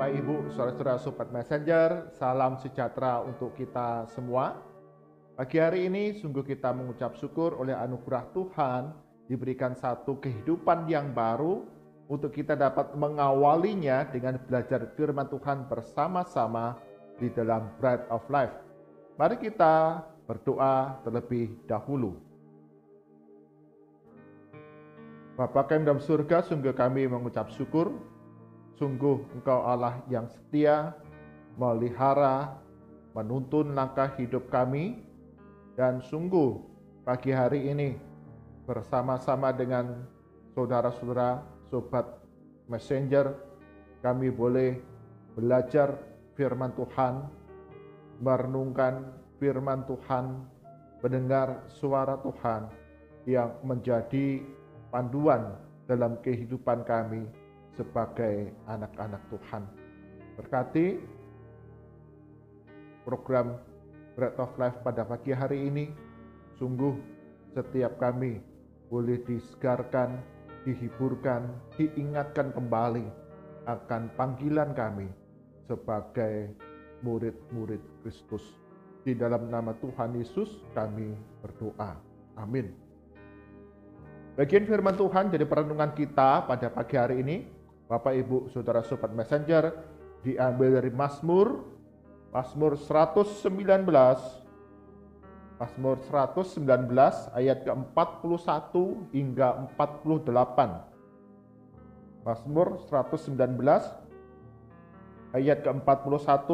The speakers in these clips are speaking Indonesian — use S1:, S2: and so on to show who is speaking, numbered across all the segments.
S1: Bapak, Ibu, saudara-saudara Sobat Messenger, salam sejahtera untuk kita semua. Pagi hari ini sungguh kita mengucap syukur oleh anugerah Tuhan diberikan satu kehidupan yang baru untuk kita dapat mengawalinya dengan belajar firman Tuhan bersama-sama di dalam Bread of Life. Mari kita berdoa terlebih dahulu. Bapa kami dalam surga, sungguh kami mengucap syukur. Sungguh Engkau Allah yang setia, melihara, menuntun langkah hidup kami. Dan sungguh pagi hari ini bersama-sama dengan saudara-saudara, sobat messenger, kami boleh belajar firman Tuhan, merenungkan firman Tuhan, mendengar suara Tuhan yang menjadi panduan dalam kehidupan kami sebagai anak-anak Tuhan. Berkati program Bread of Life pada pagi hari ini, sungguh setiap kami boleh disegarkan, dihiburkan, diingatkan kembali akan panggilan kami sebagai murid-murid Kristus. Di dalam nama Tuhan Yesus kami berdoa. Amin. Bagian firman Tuhan dari perenungan kita pada pagi hari ini, Bapak, Ibu, Saudara Sobat Messenger, diambil dari Mazmur 119 ayat ke-41 hingga 48. Mazmur 119 ayat ke-41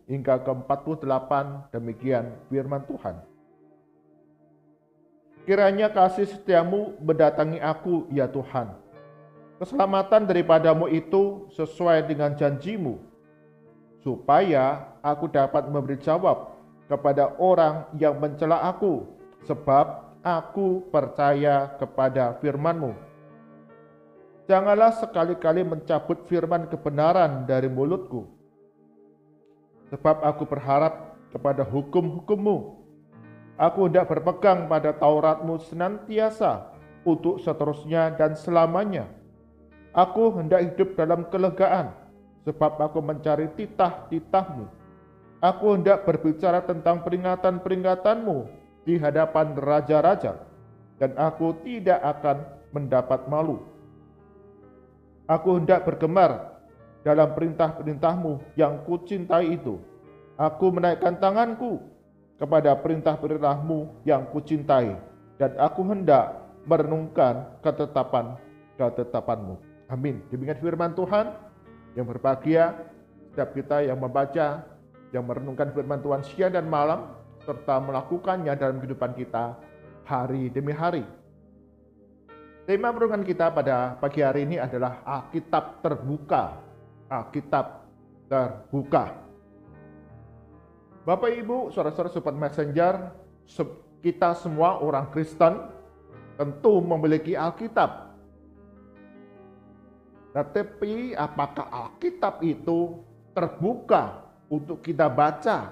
S1: hingga ke-48, demikian firman Tuhan. Kiranya kasih setiamu mendatangi aku, ya Tuhan. Keselamatan daripadamu itu sesuai dengan janjimu, supaya aku dapat memberi jawab kepada orang yang mencela aku, sebab aku percaya kepada firman-Mu. Janganlah sekali-kali mencabut firman kebenaran dari mulutku, sebab aku berharap kepada hukum-hukum-Mu. Aku hendak berpegang pada Taurat-Mu senantiasa untuk seterusnya dan selamanya. Aku hendak hidup dalam kelegaan, sebab aku mencari titah-titah-Mu. Aku hendak berbicara tentang peringatan-peringatan-Mu di hadapan raja-raja, dan aku tidak akan mendapat malu. Aku hendak bergemar dalam perintah-perintah-Mu yang kucintai itu. Aku menaikkan tanganku kepada perintah-perintah-Mu yang kucintai, dan aku hendak merenungkan ketetapan-ketetapan-Mu. Amin. Demikian firman Tuhan. Yang berbahagia setiap kita yang membaca, yang merenungkan firman Tuhan siang dan malam, serta melakukannya dalam kehidupan kita hari demi hari. Tema renungan kita pada pagi hari ini adalah Alkitab terbuka. Alkitab terbuka. Bapak, Ibu, saudara-saudara sobat messenger, kita semua orang Kristen tentu memiliki Alkitab. Tetapi apakah Alkitab itu terbuka untuk kita baca,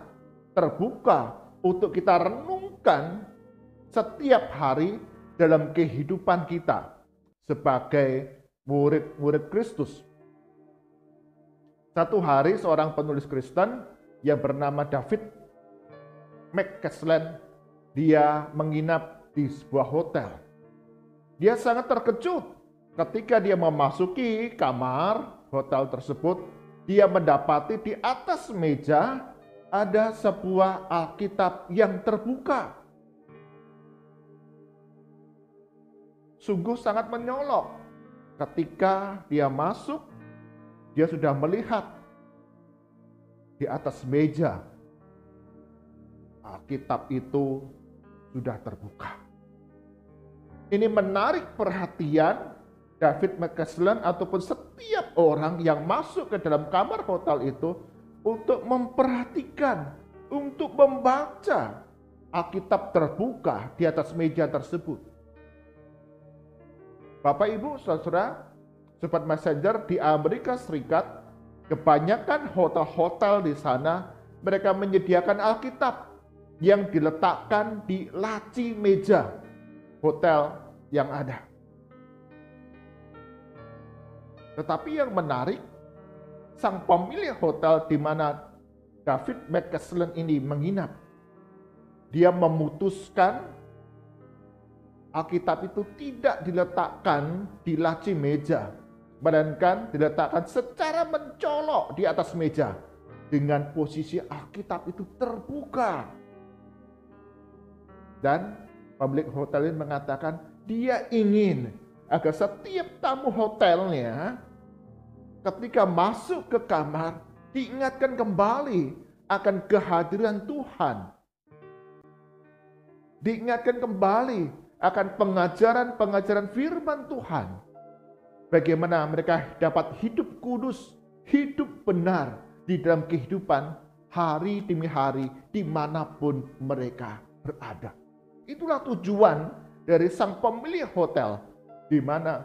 S1: terbuka untuk kita renungkan setiap hari dalam kehidupan kita sebagai murid-murid Kristus? Satu hari seorang penulis Kristen yang bernama David McCaslin, dia menginap di sebuah hotel. Dia sangat terkejut ketika dia memasuki kamar hotel tersebut. Dia mendapati di atas meja ada sebuah Alkitab yang terbuka. Sungguh sangat menyolok. Ketika dia masuk, dia sudah melihat di atas meja Alkitab itu sudah terbuka. Ini menarik perhatian David McCaslin ataupun setiap orang yang masuk ke dalam kamar hotel itu untuk memperhatikan, untuk membaca Alkitab terbuka di atas meja tersebut. Bapak, Ibu, saudara, sobat messenger, di Amerika Serikat, kebanyakan hotel-hotel di sana mereka menyediakan Alkitab yang diletakkan di laci meja hotel yang ada. Tetapi yang menarik, sang pemilik hotel di mana David McCasland ini menginap, dia memutuskan Alkitab itu tidak diletakkan di laci meja, melainkan diletakkan secara mencolok di atas meja dengan posisi Alkitab itu terbuka. Dan pemilik hotel ini mengatakan dia ingin agar setiap tamu hotelnya ketika masuk ke kamar diingatkan kembali akan kehadiran Tuhan. Diingatkan kembali akan pengajaran-pengajaran firman Tuhan. Bagaimana mereka dapat hidup kudus, hidup benar di dalam kehidupan hari demi hari dimanapun mereka berada. Itulah tujuan dari sang pemilik hotel di mana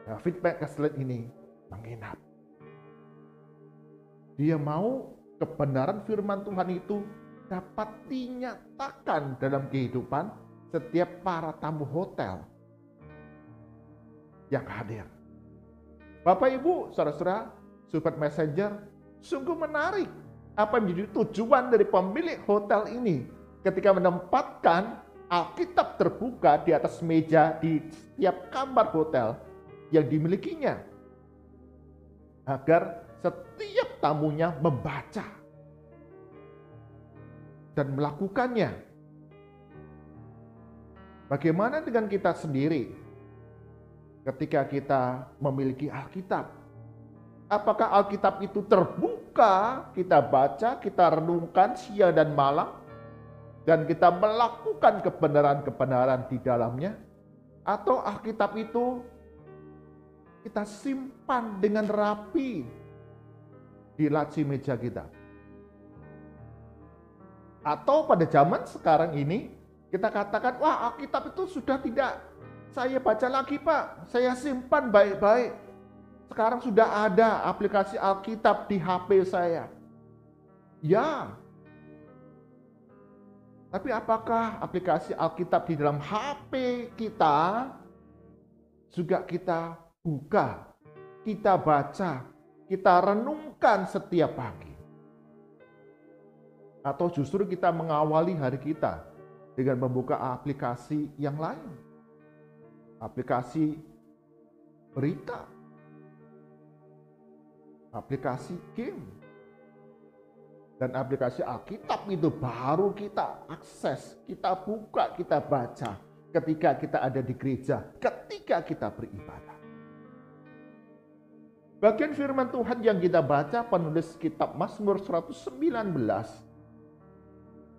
S1: David McCasland ini menginap. Dia mau kebenaran firman Tuhan itu dapat dinyatakan dalam kehidupan setiap para tamu hotel yang hadir. Bapak, Ibu, saudara-saudara, Sobat Messenger, sungguh menarik apa yang menjadi tujuan dari pemilik hotel ini ketika menempatkan Alkitab terbuka di atas meja di setiap kamar hotel yang dimilikinya, agar setiap tamunya membaca dan melakukannya. Bagaimana dengan kita sendiri ketika kita memiliki Alkitab? Apakah Alkitab itu terbuka, kita baca, kita renungkan siang dan malam, dan kita melakukan kebenaran-kebenaran di dalamnya? Atau Alkitab itu kita simpan dengan rapi di laci meja kita? Atau pada zaman sekarang ini kita katakan, wah, Alkitab itu sudah tidak saya baca lagi, Pak. Saya simpan baik-baik. Sekarang sudah ada aplikasi Alkitab di HP saya. Ya. Tapi apakah aplikasi Alkitab di dalam HP kita juga kita buka, kita baca, kita renungkan setiap pagi? Atau justru kita mengawali hari kita dengan membuka aplikasi yang lain? Aplikasi berita, aplikasi game, dan aplikasi Alkitab itu baru kita akses, kita buka, kita baca ketika kita ada di gereja, ketika kita beribadah. Bagian firman Tuhan yang kita baca, penulis kitab Mazmur 119,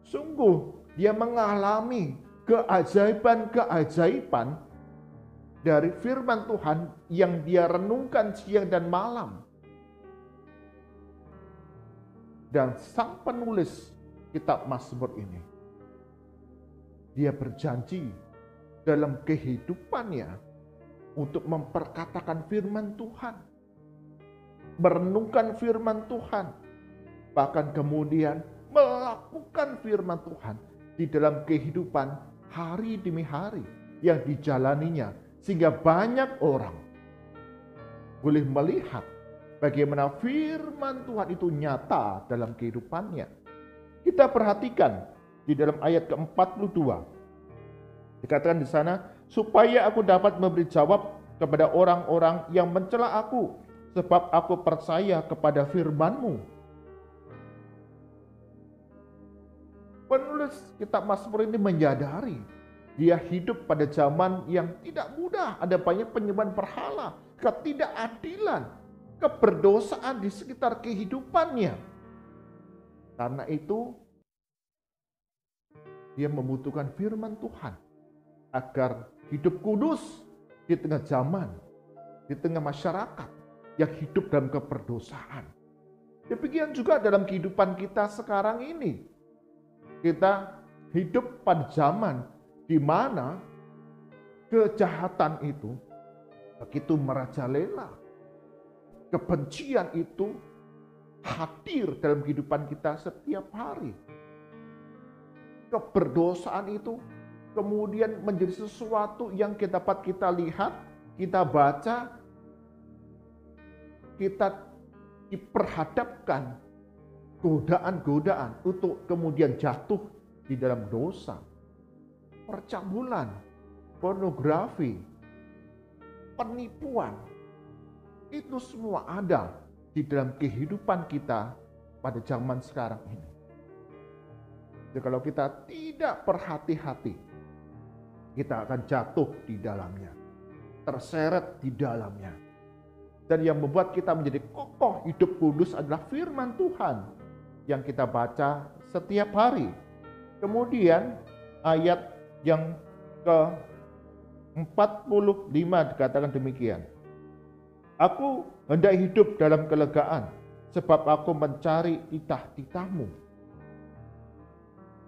S1: sungguh dia mengalami keajaiban-keajaiban dari firman Tuhan yang dia renungkan siang dan malam. Dan sang penulis kitab Mazmur ini, dia berjanji dalam kehidupannya untuk memperkatakan firman Tuhan, merenungkan firman Tuhan, bahkan kemudian melakukan firman Tuhan di dalam kehidupan hari demi hari yang dijalaninya, sehingga banyak orang boleh melihat bagaimana firman Tuhan itu nyata dalam kehidupannya. Kita perhatikan di dalam ayat ke-42. Dikatakan di sana, supaya aku dapat memberi jawab kepada orang-orang yang mencela aku, sebab aku percaya kepada firman-Mu. Penulis kitab Mazmur ini menyadari dia hidup pada zaman yang tidak mudah, ada banyak penyembahan berhala, ketidakadilan, keberdosaan di sekitar kehidupannya. Karena itu, dia membutuhkan firman Tuhan agar hidup kudus di tengah zaman, di tengah masyarakat yang hidup dalam keberdosaan. Demikian juga dalam kehidupan kita sekarang ini. Kita hidup pada zaman di mana kejahatan itu begitu merajalela. Kebencian itu hadir dalam kehidupan kita setiap hari. Keberdosaan itu kemudian menjadi sesuatu yang dapat kita lihat, kita baca, kita diperhadapkan godaan-godaan untuk kemudian jatuh di dalam dosa, percabulan, pornografi, penipuan, itu semua ada di dalam kehidupan kita pada zaman sekarang ini. Jadi kalau kita tidak berhati-hati, kita akan jatuh di dalamnya, terseret di dalamnya. Dan yang membuat kita menjadi kokoh hidup kudus adalah firman Tuhan yang kita baca setiap hari. Kemudian ayat yang ke-45 dikatakan demikian. Aku hendak hidup dalam kelegaan, sebab aku mencari titah-titahmu.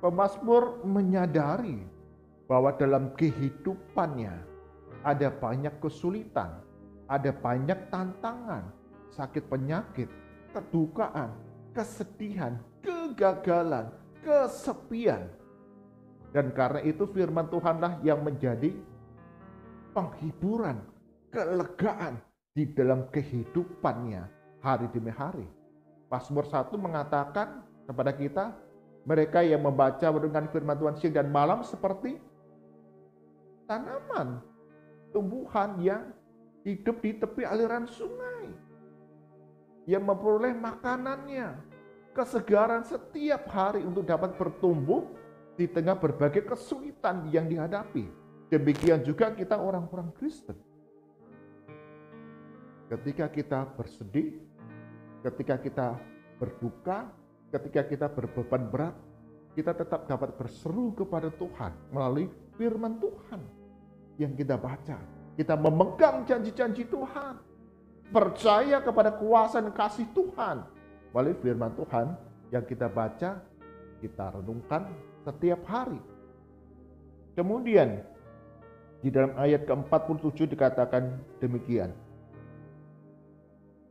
S1: Pemazmur menyadari bahwa dalam kehidupannya ada banyak kesulitan, ada banyak tantangan, sakit penyakit, kedukaan, kesedihan, kegagalan, kesepian. Dan karena itu firman Tuhanlah yang menjadi penghiburan, kelegaan di dalam kehidupannya hari demi hari. Mazmur 1 mengatakan kepada kita, mereka yang membaca dengan firman Tuhan siang dan malam seperti tanaman, tumbuhan yang hidup di tepi aliran sungai, yang memperoleh makanannya, kesegaran setiap hari untuk dapat bertumbuh di tengah berbagai kesulitan yang dihadapi. Demikian juga kita orang-orang Kristen. Ketika kita bersedih, ketika kita berduka, ketika kita berbeban berat, kita tetap dapat berseru kepada Tuhan melalui firman Tuhan yang kita baca. Kita memegang janji-janji Tuhan, percaya kepada kuasa dan kasih Tuhan melalui firman Tuhan yang kita baca, kita renungkan setiap hari. Kemudian di dalam ayat ke-47 dikatakan demikian.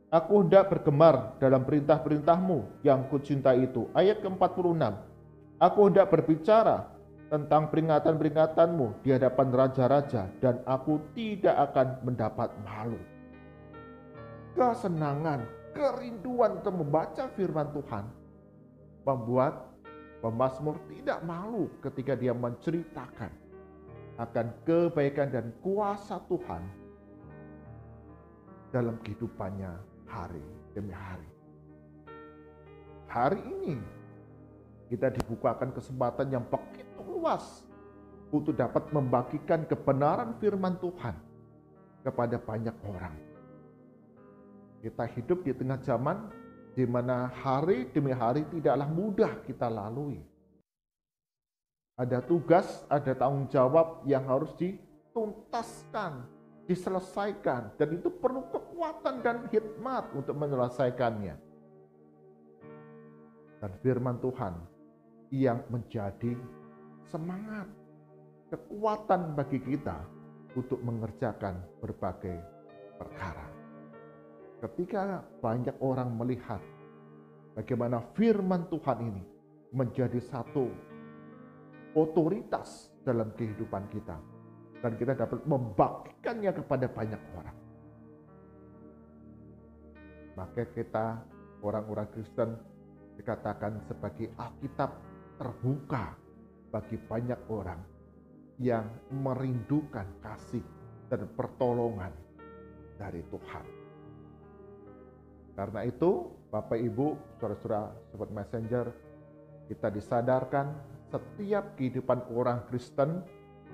S1: Aku hendak bergemar dalam perintah-perintahmu yang kucinta itu. Ayat ke-46. Aku hendak berbicara tentang peringatan-peringatanmu di hadapan raja-raja, dan aku tidak akan mendapat malu. Kesenangan, kerinduan untuk membaca firman Tuhan membuat pemazmur tidak malu ketika dia menceritakan akan kebaikan dan kuasa Tuhan dalam kehidupannya hari demi hari. Hari ini kita dibukakan kesempatan yang begitu luas untuk dapat membagikan kebenaran firman Tuhan kepada banyak orang. Kita hidup di tengah zaman di mana hari demi hari tidaklah mudah kita lalui. Ada tugas, ada tanggung jawab yang harus dituntaskan, diselesaikan, dan itu perlu kekuatan dan hikmat untuk menyelesaikannya. Dan firman Tuhan yang menjadi semangat, kekuatan bagi kita untuk mengerjakan berbagai perkara. Ketika banyak orang melihat bagaimana firman Tuhan ini menjadi satu otoritas dalam kehidupan kita, dan kita dapat membagikannya kepada banyak orang, maka kita orang-orang Kristen dikatakan sebagai Alkitab terbuka bagi banyak orang yang merindukan kasih dan pertolongan dari Tuhan. Karena itu, Bapak Ibu, saudara-saudara, sobat messenger, kita disadarkan setiap kehidupan orang Kristen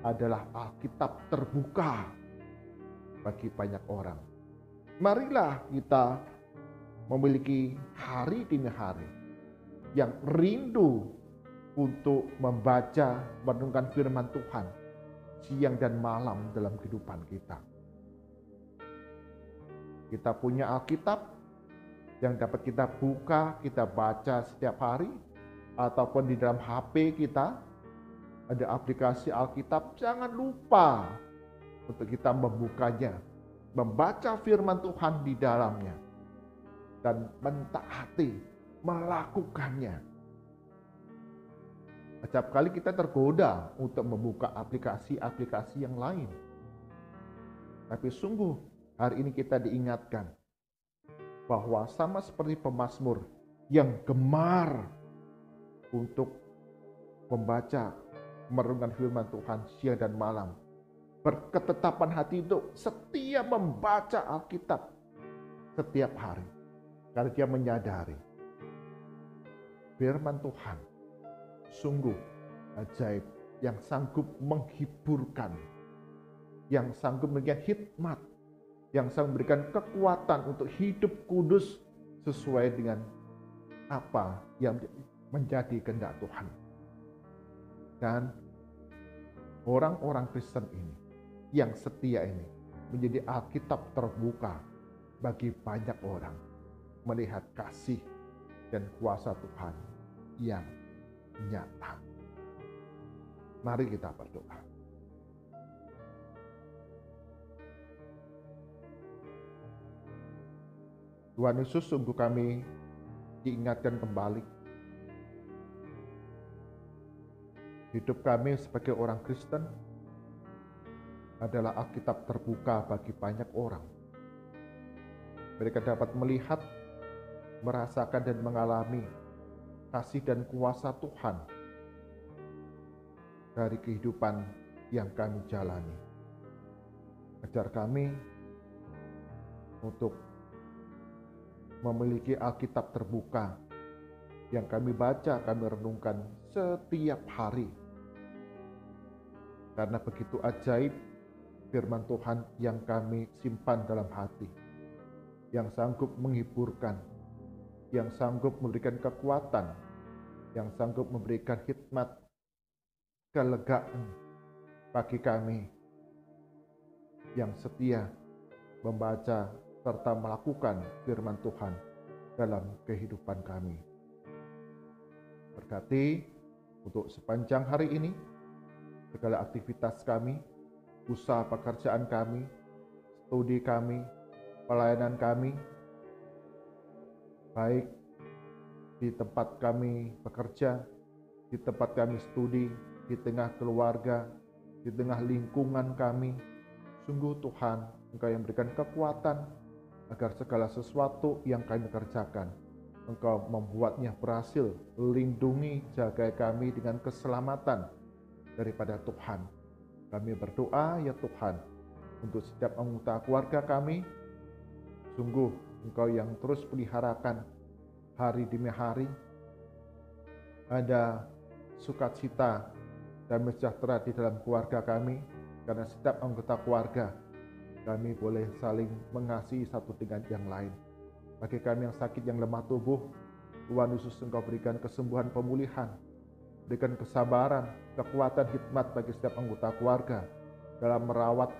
S1: adalah Alkitab terbuka bagi banyak orang. Marilah kita memiliki hari demi hari yang rindu untuk membaca, merenungkan firman Tuhan siang dan malam dalam kehidupan kita. Kita punya Alkitab yang dapat kita buka, kita baca setiap hari, ataupun di dalam HP kita ada aplikasi Alkitab. Jangan lupa untuk kita membukanya, membaca firman Tuhan di dalamnya, dan mentaati, melakukannya. Setiap kali kita tergoda untuk membuka aplikasi-aplikasi yang lain. Tapi sungguh hari ini kita diingatkan, bahwa sama seperti pemazmur yang gemar untuk membaca, merenungkan firman Tuhan siang dan malam, berketetapan hati untuk setia membaca Alkitab setiap hari, karena dia menyadari firman Tuhan sungguh ajaib, yang sanggup menghiburkan, yang sanggup memberikan hikmat, yang sanggup memberikan kekuatan untuk hidup kudus sesuai dengan apa yang menjadi kehendak Tuhan. Dan orang-orang Kristen ini yang setia ini menjadi Alkitab terbuka bagi banyak orang melihat kasih dan kuasa Tuhan yang nyata. Mari kita berdoa. Tuhan Yesus, sungguh kami diingatkan kembali hidup kami sebagai orang Kristen adalah Alkitab terbuka bagi banyak orang. Mereka dapat melihat, merasakan dan mengalami kasih dan kuasa Tuhan dari kehidupan yang kami jalani. Ajar kami untuk memiliki Alkitab terbuka yang kami baca, kami renungkan setiap hari. Karena begitu ajaib firman Tuhan yang kami simpan dalam hati, yang sanggup menghiburkan, yang sanggup memberikan kekuatan, yang sanggup memberikan hikmat, kelegaan bagi kami yang setia membaca serta melakukan firman Tuhan dalam kehidupan kami. Berkati untuk sepanjang hari ini, segala aktivitas kami, usaha pekerjaan kami, studi kami, pelayanan kami, baik di tempat kami bekerja, di tempat kami studi, di tengah keluarga, di tengah lingkungan kami. Sungguh Tuhan, Engkau yang berikan kekuatan agar segala sesuatu yang kami kerjakan, Engkau membuatnya berhasil. Lindungi, jaga kami dengan keselamatan daripada Tuhan. Kami berdoa ya Tuhan, untuk setiap anggota keluarga kami, sungguh Engkau yang terus peliharakan hari demi hari. Ada sukacita dan sejahtera di dalam keluarga kami, karena setiap anggota keluarga kami boleh saling mengasihi satu dengan yang lain. Bagi kami yang sakit, yang lemah tubuh, Tuhan Yesus Engkau berikan kesembuhan, pemulihan, berikan kesabaran, kekuatan, hikmat bagi setiap anggota keluarga dalam merawat,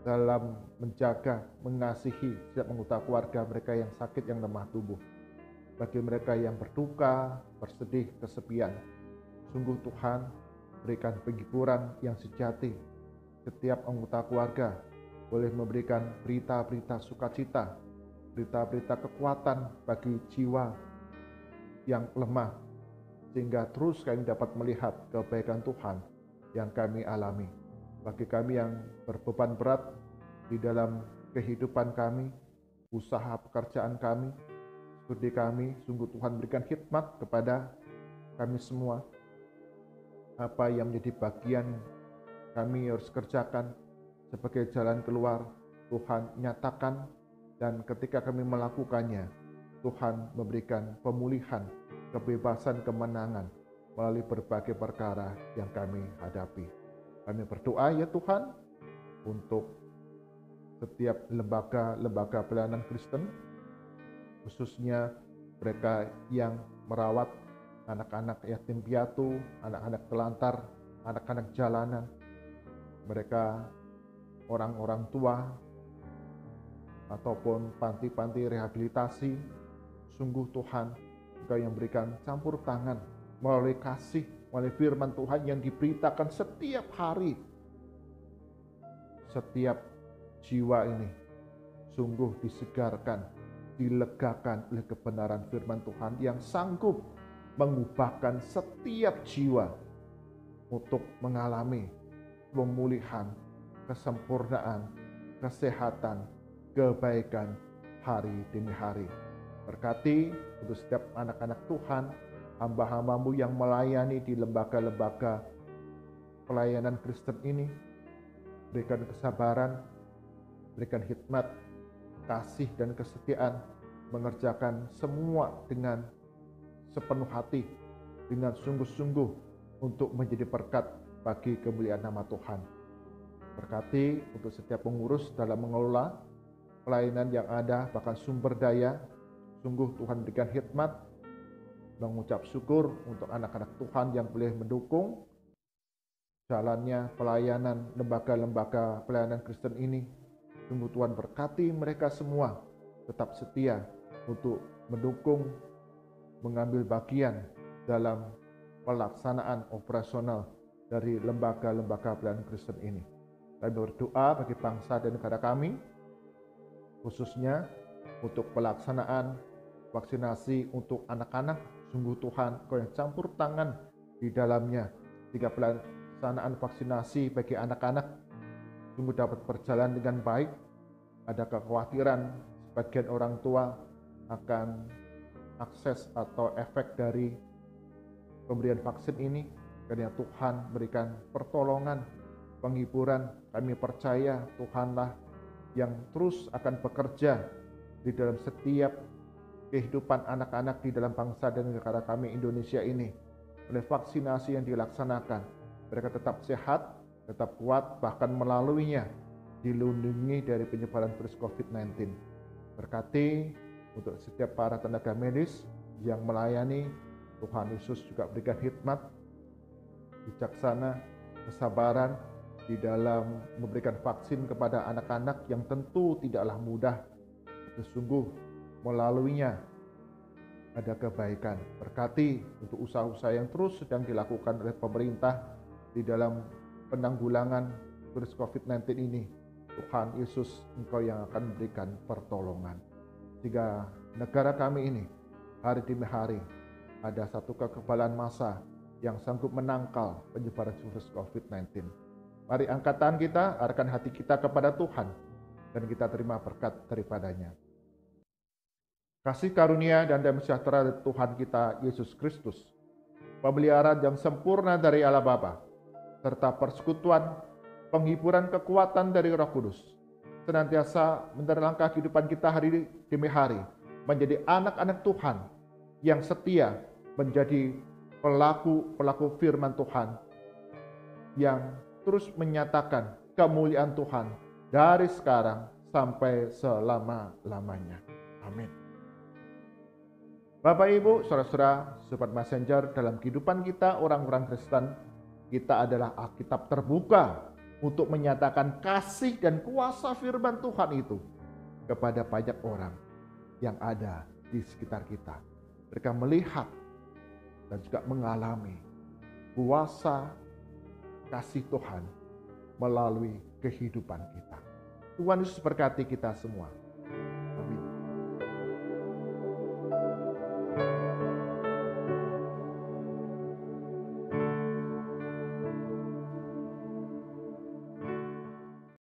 S1: dalam menjaga, mengasihi setiap anggota keluarga mereka yang sakit, yang lemah tubuh. Bagi mereka yang berduka, bersedih, kesepian, sungguh Tuhan berikan penghiburan yang sejati. Setiap anggota keluarga boleh memberikan berita-berita sukacita, berita-berita kekuatan bagi jiwa yang lemah, sehingga terus kami dapat melihat kebaikan Tuhan yang kami alami. Bagi kami yang berbeban berat di dalam kehidupan kami, usaha pekerjaan kami, studi kami, sungguh Tuhan berikan hikmat kepada kami semua. Apa yang menjadi bagian kami harus kerjakan sebagai jalan keluar, Tuhan nyatakan, dan ketika kami melakukannya, Tuhan memberikan pemulihan, kebebasan, kemenangan melalui berbagai perkara yang kami hadapi. Kami berdoa ya Tuhan untuk setiap lembaga-lembaga pelayanan Kristen, khususnya mereka yang merawat anak-anak yatim piatu, anak-anak telantar, anak-anak jalanan, mereka orang-orang tua, ataupun panti-panti rehabilitasi. Sungguh Tuhan, Engkau yang berikan campur tangan melalui kasih, melalui firman Tuhan yang diberitakan setiap hari. Setiap jiwa ini sungguh disegarkan, dilegakan oleh kebenaran firman Tuhan yang sanggup mengubahkan setiap jiwa untuk mengalami pemulihan, kesempurnaan, kesehatan, kebaikan hari demi hari. Berkati untuk setiap anak-anak Tuhan, hamba-hambamu yang melayani di lembaga-lembaga pelayanan Kristen ini. Berikan kesabaran, berikan hikmat, kasih dan kesetiaan, mengerjakan semua dengan sepenuh hati, dengan sungguh-sungguh untuk menjadi berkat bagi kemuliaan nama Tuhan. Berkati untuk setiap pengurus dalam mengelola pelayanan yang ada, bahkan sumber daya. Sungguh Tuhan berikan hikmat, mengucap syukur untuk anak-anak Tuhan yang boleh mendukung jalannya pelayanan lembaga-lembaga pelayanan Kristen ini. Sungguh Tuhan berkati mereka semua tetap setia untuk mendukung, mengambil bagian dalam pelaksanaan operasional dari lembaga-lembaga pelayanan Kristen ini. Kami berdoa bagi bangsa dan negara kami, khususnya untuk pelaksanaan vaksinasi untuk anak-anak. Sungguh Tuhan, Kau yang campur tangan di dalamnya, jika pelaksanaan vaksinasi bagi anak-anak sungguh dapat berjalan dengan baik. Ada kekhawatiran sebagian orang tua akan akses atau efek dari pemberian vaksin ini. Karena Tuhan berikan pertolongan, penghiburan. Kami percaya Tuhanlah yang terus akan bekerja di dalam setiap kehidupan anak-anak di dalam bangsa dan negara kami Indonesia ini. Oleh vaksinasi yang dilaksanakan, mereka tetap sehat, tetap kuat, bahkan melaluinya dilindungi dari penyebaran virus COVID-19. Berkati untuk setiap para tenaga medis yang melayani, Tuhan Yesus juga berikan hikmat, bijaksana, kesabaran di dalam memberikan vaksin kepada anak-anak yang tentu tidaklah mudah. Sungguh melaluinya ada kebaikan. Berkati untuk usaha-usaha yang terus sedang dilakukan oleh pemerintah di dalam penanggulangan virus COVID-19 ini. Tuhan Yesus, Engkau yang akan memberikan pertolongan. Jika negara kami ini hari demi hari ada satu kekebalan massa yang sanggup menangkal penyebaran virus COVID-19. Mari angkat tangan kita, arahkan hati kita kepada Tuhan, dan kita terima berkat daripadanya. Kasih karunia dan damai sejahtera dari Tuhan kita Yesus Kristus, pemeliharaan yang sempurna dari Allah Bapa, serta persekutuan, penghiburan kekuatan dari Roh Kudus, senantiasa menerlangkah kehidupan kita hari demi hari, menjadi anak-anak Tuhan yang setia, menjadi pelaku firman Tuhan, yang terus menyatakan kemuliaan Tuhan dari sekarang sampai selama-lamanya. Amin. Bapak, Ibu, saudara-saudara, sobat messenger, dalam kehidupan kita orang-orang Kristen, kita adalah Alkitab terbuka untuk menyatakan kasih dan kuasa firman Tuhan itu kepada banyak orang yang ada di sekitar kita. Mereka melihat dan juga mengalami kuasa kasih Tuhan melalui kehidupan kita. Tuhan Yesus berkati kita semua.